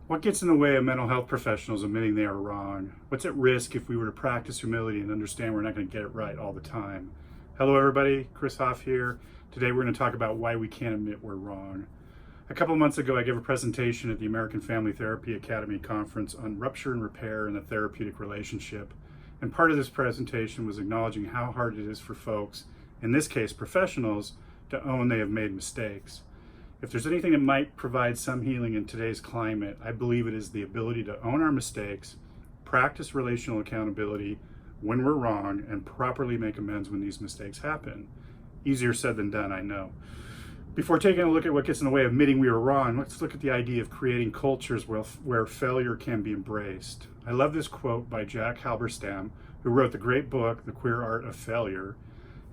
What gets in the way of mental health professionals admitting they are wrong? What's at risk if we were to practice humility and understand we're not going to get it right all the time? Hello, everybody. Chris Hoff here. Today, we're going to talk about why we can't admit we're wrong. A couple of months ago, I gave a presentation at the American Family Therapy Academy conference on rupture and repair in the therapeutic relationship. And part of this presentation was acknowledging how hard it is for folks, in this case professionals, to own they have made mistakes. If there's anything that might provide some healing in today's climate, I believe it is the ability to own our mistakes, practice relational accountability when we're wrong, and properly make amends when these mistakes happen. Easier said than done, I know. Before taking a look at what gets in the way of admitting we were wrong, let's look at the idea of creating cultures where failure can be embraced. I love this quote by Jack Halberstam, who wrote the great book, The Queer Art of Failure.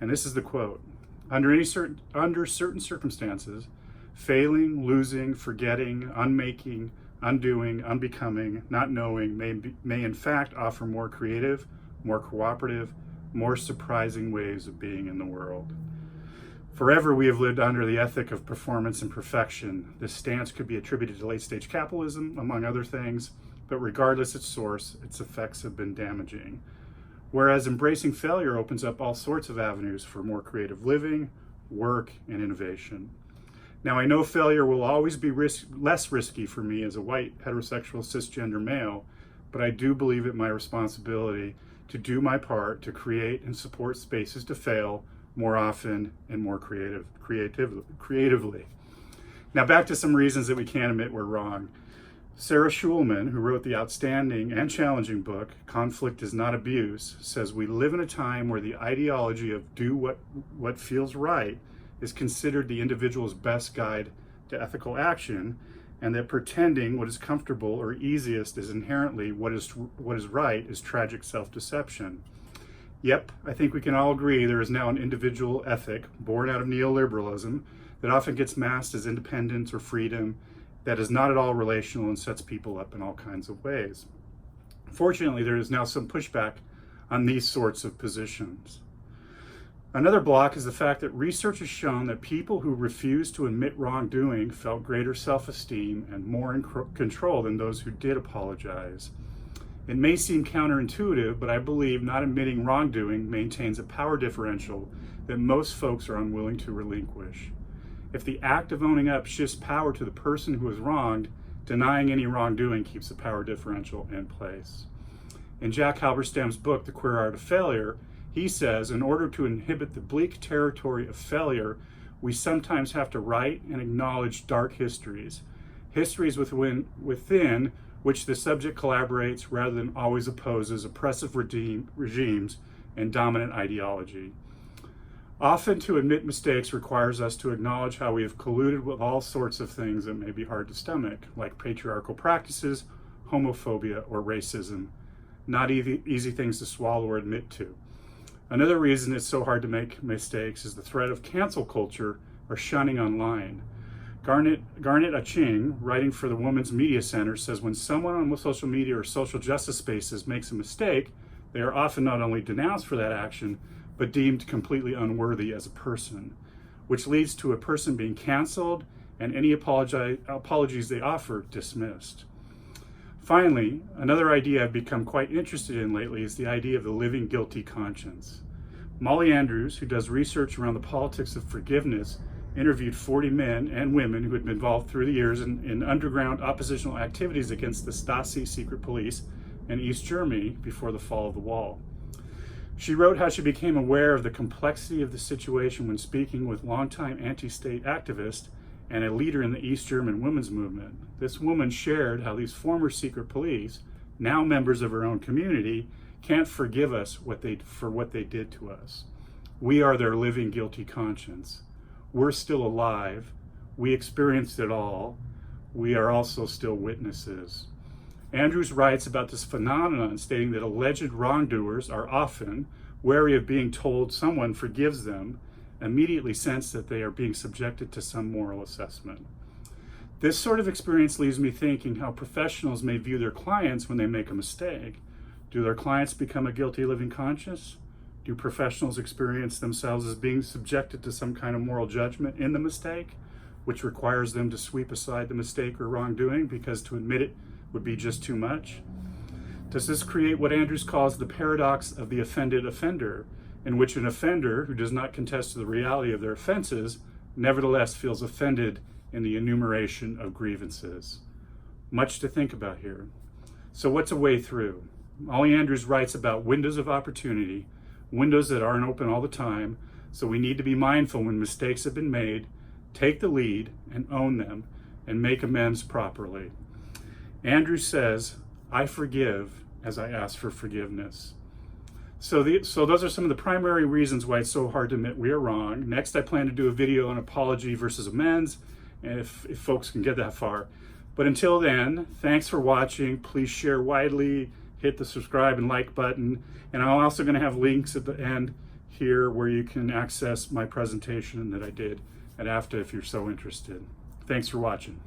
And this is the quote: under certain circumstances, failing, losing, forgetting, unmaking, undoing, unbecoming, not knowing may in fact offer more creative, more cooperative, more surprising ways of being in the world. Forever we have lived under the ethic of performance and perfection. This stance could be attributed to late-stage capitalism, among other things, but regardless its source, its effects have been damaging. Whereas embracing failure opens up all sorts of avenues for more creative living, work, and innovation. Now, I know failure will always be less risky for me as a white, heterosexual, cisgender male, but I do believe it my responsibility to do my part to create and support spaces to fail more often and more creatively. Now, back to some reasons that we can't admit we're wrong. Sarah Schulman, who wrote the outstanding and challenging book, Conflict is Not Abuse, says we live in a time where the ideology of do what feels right is considered the individual's best guide to ethical action, and that pretending what is comfortable or easiest is inherently what is right is tragic self-deception. Yep, I think we can all agree there is now an individual ethic born out of neoliberalism that often gets masked as independence or freedom that is not at all relational and sets people up in all kinds of ways. Fortunately, there is now some pushback on these sorts of positions. Another block is the fact that research has shown that people who refused to admit wrongdoing felt greater self-esteem and more in control than those who did apologize. It may seem counterintuitive, but I believe not admitting wrongdoing maintains a power differential that most folks are unwilling to relinquish. If the act of owning up shifts power to the person who is wronged, denying any wrongdoing keeps the power differential in place. In Jack Halberstam's book, The Queer Art of Failure, he says, in order to inhabit the bleak territory of failure, we sometimes have to write and acknowledge dark histories within which the subject collaborates rather than always opposes oppressive regimes and dominant ideology. Often to admit mistakes requires us to acknowledge how we have colluded with all sorts of things that may be hard to stomach, like patriarchal practices, homophobia, or racism. Not easy things to swallow or admit to. Another reason it's so hard to make mistakes is the threat of cancel culture or shunning online. Garnet Aching, writing for the Women's Media Center, says when someone on social media or social justice spaces makes a mistake, they are often not only denounced for that action, but deemed completely unworthy as a person, which leads to a person being canceled and any apologies they offer dismissed. Finally, another idea I've become quite interested in lately is the idea of the living guilty conscience. Molly Andrews, who does research around the politics of forgiveness, interviewed 40 men and women who had been involved through the years in underground oppositional activities against the Stasi secret police in East Germany before the fall of the wall. She wrote how she became aware of the complexity of the situation when speaking with longtime anti-state activists and a leader in the East German women's movement. This woman shared how these former secret police, now members of her own community, can't forgive us for what they did to us. We are their living guilty conscience. We're still alive. We experienced it all. We are also still witnesses. Andrews writes about this phenomenon, stating that alleged wrongdoers are often, wary of being told someone forgives them, immediately sense that they are being subjected to some moral assessment. This sort of experience leaves me thinking how professionals may view their clients when they make a mistake. Do their clients become a guilty living conscience? Do professionals experience themselves as being subjected to some kind of moral judgment in the mistake? which requires them to sweep aside the mistake or wrongdoing because to admit it would be just too much? Does this create what Andrews calls the paradox of the offended offender, in which an offender who does not contest the reality of their offenses nevertheless feels offended in the enumeration of grievances? Much to think about here. So what's a way through? Ollie Andrews writes about windows of opportunity, windows that aren't open all the time, so we need to be mindful when mistakes have been made, take the lead and own them, and make amends properly. Andrews says, I forgive as I ask for forgiveness. So those are some of the primary reasons why it's so hard to admit we are wrong. Next, I plan to do a video on apology versus amends, and if folks can get that far. But until then, thanks for watching. Please share widely, hit the subscribe and like button, and I'm also going to have links at the end here where you can access my presentation that I did at AFTA if you're so interested. Thanks for watching.